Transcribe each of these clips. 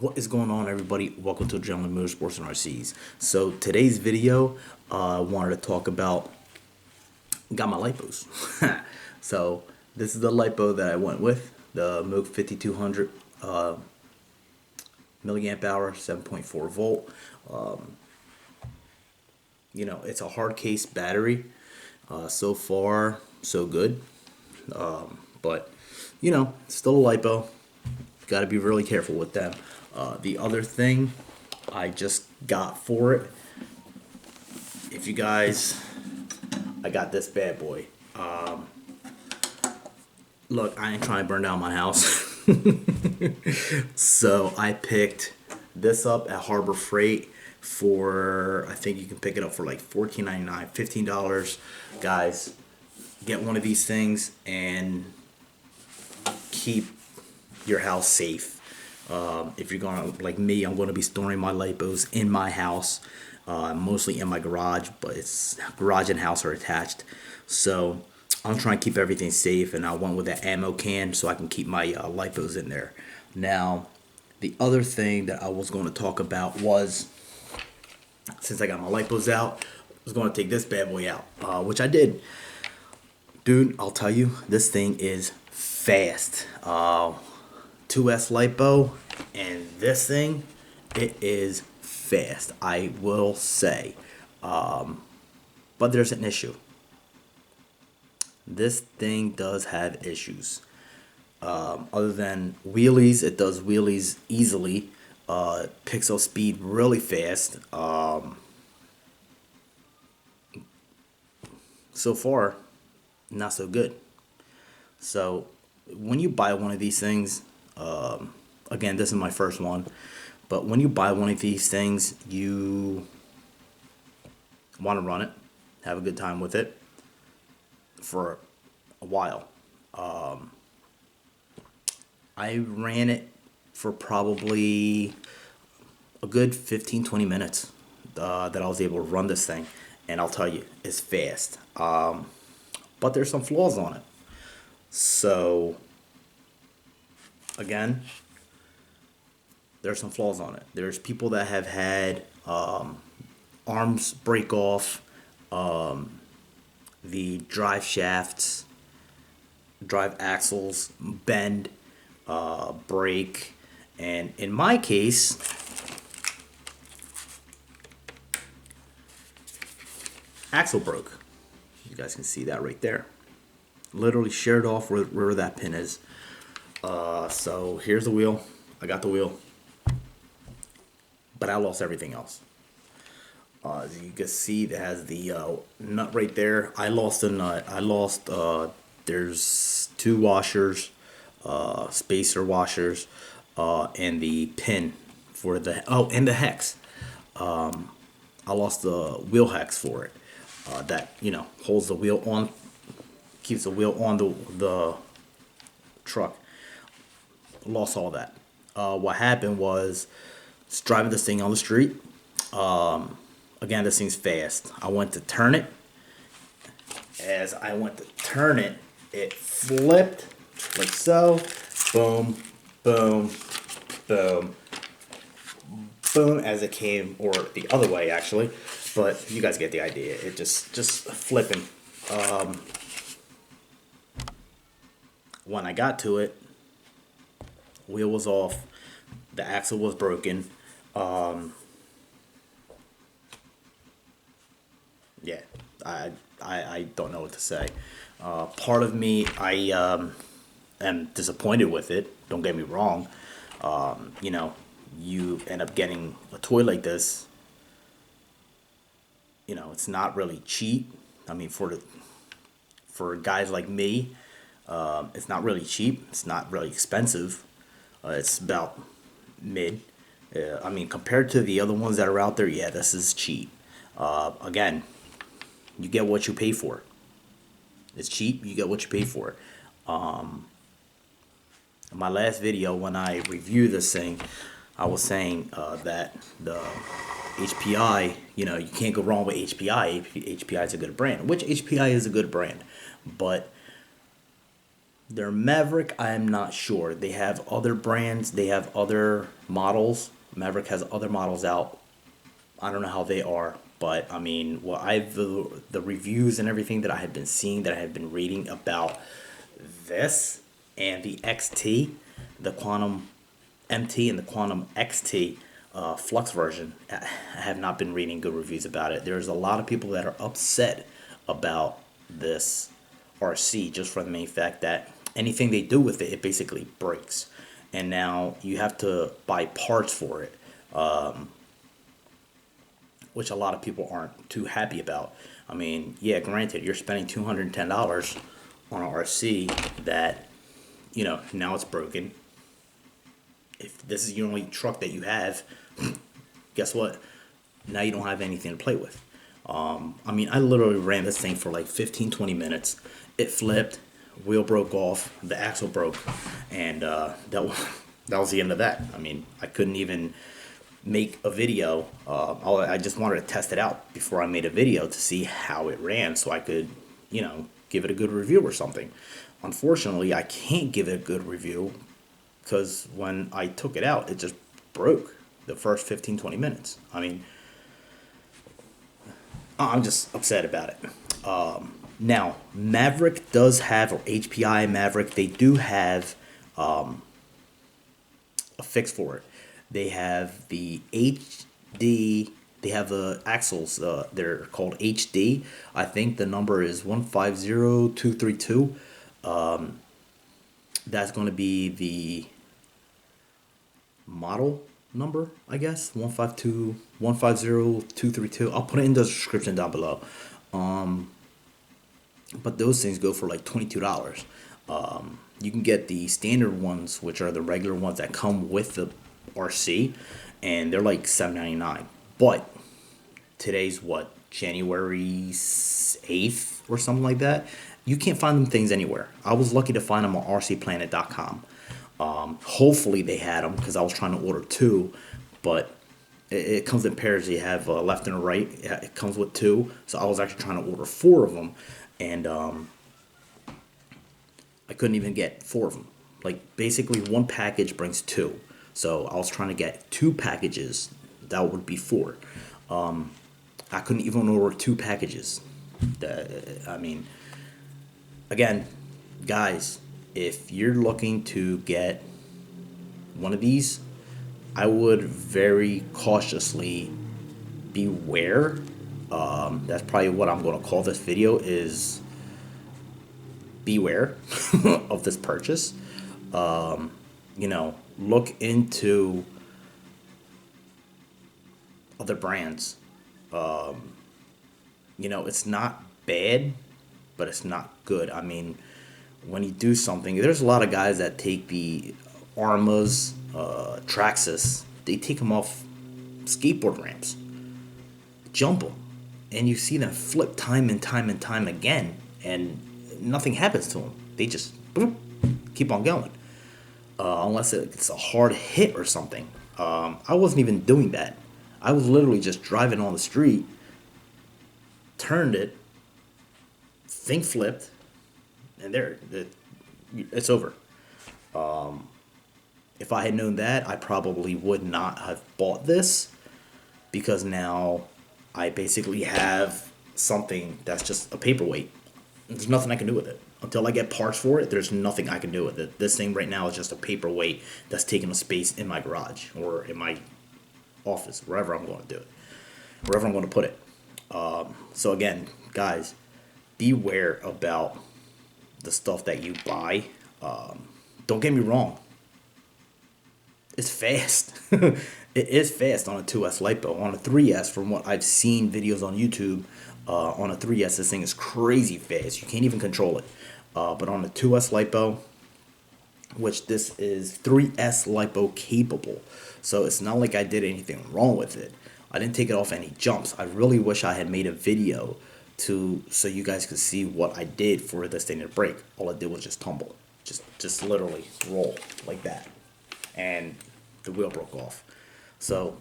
What is going on, everybody? Welcome to Gentleman Motorsports and RCs. So today's video, I wanted to talk about got my lipos. So this is the lipo that I went with, the Moog 5200 milliamp hour, 7.4 volt. It's a hard case battery. So far, so good. But still a lipo. Got to be really careful with them. The other thing I just got for it, if you guys, I got this bad boy. Look, I ain't trying to burn down my house. So I picked this up at Harbor Freight for, I think you can pick it up for like $14.99, $15. Guys, get one of these things and keep your house safe. If you're going to, like me, I'm going to be storing my lipos in my house, mostly in my garage, but it's garage and house are attached. So I'm trying to keep everything safe, and I went with that ammo can so I can keep my lipos in there. Now, the other thing that I was going to talk about was, since I got my lipos out, I was going to take this bad boy out, which I did. Dude, I'll tell you, this thing is fast. 2S lipo, and this thing, it is fast, I will say. But there's an issue. This thing does have issues. Other than wheelies, it does wheelies easily. Picks up speed really fast. So far, not so good. So when you buy one of these things, again, this is my first one, but when you buy one of these things, you want to run it, have a good time with it for a while. I ran it for probably a good 15-20 minutes that I was able to run this thing, and I'll tell you, it's fast. But there's some flaws on it. So again, there's some flaws on it. There's people that have had arms break off, the drive shafts, drive axles bend, break, and in my case, axle broke. You guys can see that right there. Literally sheared off where that pin is. So here's the wheel. I got the wheel, but I lost everything else. As you can see, it has the nut right there. I lost a nut. I lost, there's two washers, spacer washers, and the pin for the, and the hex. I lost the wheel hex for it. That, holds the wheel on, keeps the wheel on the truck. Lost all that. What happened was, just driving this thing on the street. Again, this thing's fast. I went to turn it. As I went to turn it, it flipped like so. Boom, boom, boom, boom, as it came, or the other way actually. But you guys get the idea. It just flipping. When I got to it, wheel was off, the axle was broken. Yeah, I don't know what to say. Part of me, I am disappointed with it. Don't get me wrong. You end up getting a toy like this. It's not really cheap. I mean, for guys like me, it's not really cheap. It's not really expensive. It's about mid. I mean, compared to the other ones that are out there, yeah, this is cheap. Again, you get what you pay for. It's cheap. You get what you pay for. In my last video, when I reviewed this thing, I was saying that the HPI, you can't go wrong with HPI. HPI is a good brand, which HPI is a good brand. But Their Maverick, I am not sure. They have other brands, they have other models. Maverick has other models out. I don't know how they are, but I mean, the reviews and everything that I have been seeing, that I have been reading about this and the XT, the Quantum MT and the Quantum XT Flux version, I have not been reading good reviews about it. There's a lot of people that are upset about this RC just for the main fact that anything they do with it, it basically breaks. And now you have to buy parts for it, which a lot of people aren't too happy about. I mean, yeah, granted, you're spending $210 on an RC that, now it's broken. If this is your only truck that you have, guess what? Now you don't have anything to play with. I mean, I literally ran this thing for like 15, 20 minutes. It flipped, wheel broke off, the axle broke, and that was the end of that. I mean, I couldn't even make a video. I just wanted to test it out before I made a video to see how it ran so I could, give it a good review or something. Unfortunately, I can't give it a good review because when I took it out, it just broke the first 15, 20 minutes. I mean, I'm just upset about it. Now, Maverick does have, or HPI Maverick, they do have a fix for it. They have the HD, they have the axles, they're called HD. I think the number is 150232. That's going to be the model number, I guess. 150232. I'll put it in the description down below. But those things go for like $22. You can get the standard ones, which are the regular ones that come with the RC, and they're like $7.99. But today's what, January 8th or something like that. You can't find them things anywhere. I was lucky to find them on rcplanet.com. Hopefully they had them because I was trying to order two, but it comes in pairs. You have a left and a right. It comes with two, so I was actually trying to order four of them, and I couldn't even get four of them. Like basically one package brings two, so I was trying to get two packages. That would be four. I couldn't even order two packages. I mean, again, guys, if you're looking to get one of these, I would very cautiously beware. That's probably what I'm going to call this video, is beware of this purchase. Look into other brands. It's not bad, but it's not good. I mean, when you do something, there's a lot of guys that take the Armas, Traxxas, they take them off skateboard ramps, jump them, and you see them flip time and time and time again, and nothing happens to them. They just boop, keep on going, unless it's a hard hit or something. I wasn't even doing that. I was literally just driving on the street, turned it, thing flipped, and it's over. If I had known that, I probably would not have bought this, because now I basically have something that's just a paperweight. There's nothing I can do with it. Until I get parts for it, there's nothing I can do with it. This thing right now is just a paperweight that's taking a space in my garage or in my office, wherever I'm going to do it, wherever I'm going to put it. So again, guys, beware about the stuff that you buy. Don't get me wrong. It's fast. It is fast on a 2S LiPo. On a 3S, from what I've seen videos on YouTube, on a 3S, this thing is crazy fast. You can't even control it. But on a 2S LiPo, which this is 3S LiPo capable, so it's not like I did anything wrong with it. I didn't take it off any jumps. I really wish I had made a video so you guys could see what I did for this thing to break. All I did was just tumble, just literally roll like that, and the wheel broke off. So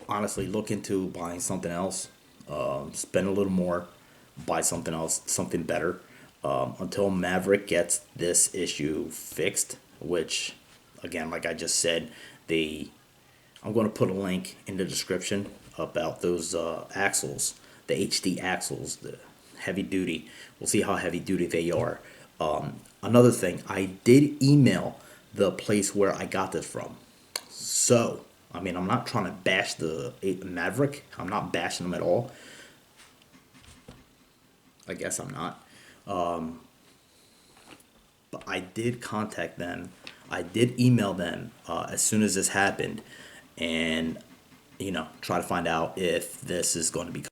honestly, look into buying something else. Spend a little more, buy something else, something better, until Maverick gets this issue fixed. Which, again, like I just said, I'm going to put a link in the description about those axles, the HD axles, the heavy duty. We'll see how heavy duty they are. Another thing, I did email the place where I got this from. So, I mean, I'm not trying to bash the Maverick. I'm not bashing them at all. I guess I'm not. But I did contact them. I did email them as soon as this happened, and try to find out if this is going to be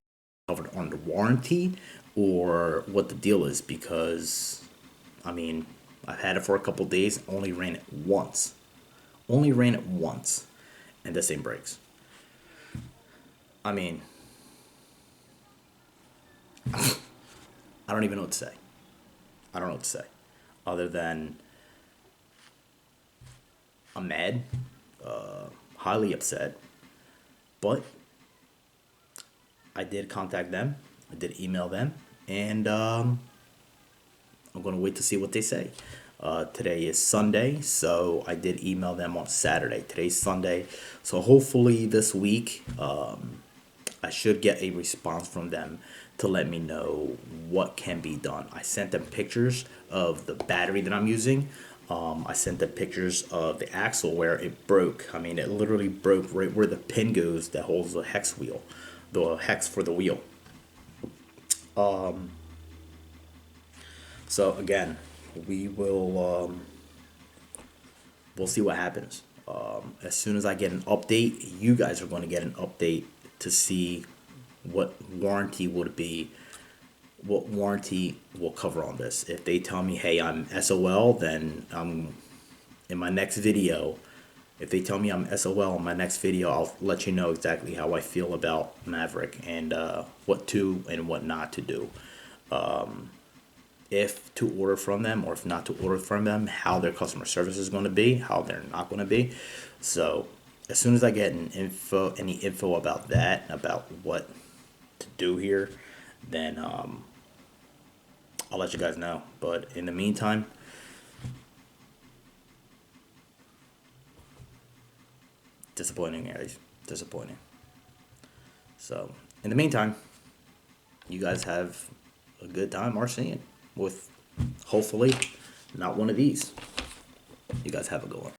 covered under warranty or what the deal is. Because, I mean, I've had it for a couple days. Only ran it once. Only ran it once, and this thing breaks. I mean, I don't even know what to say. I don't know what to say, other than I'm mad, highly upset, but I did contact them. I did email them, and I'm going to wait to see what they say. Today is Sunday, so I did email them on Saturday. Today's Sunday, so hopefully this week I should get a response from them to let me know what can be done. I sent them pictures of the battery that I'm using. I sent them pictures of the axle where it broke. I mean, it literally broke right where the pin goes that holds the hex wheel, the hex for the wheel. So again, we'll see what happens. As soon as I get an update, you guys are going to get an update to see what warranty would be, what warranty will cover on this. If they tell me, hey, I'm SOL, then in my next video. If they tell me I'm SOL in my next video, I'll let you know exactly how I feel about Maverick and what to and what not to do. If to order from them or if not to order from them, how their customer service is going to be, how they're not going to be. So as soon as I get any info about that, about what to do here, then I'll let you guys know. But in the meantime, disappointing, guys. Disappointing. So in the meantime, you guys have a good time RCing with hopefully not one of these. You guys have a good one.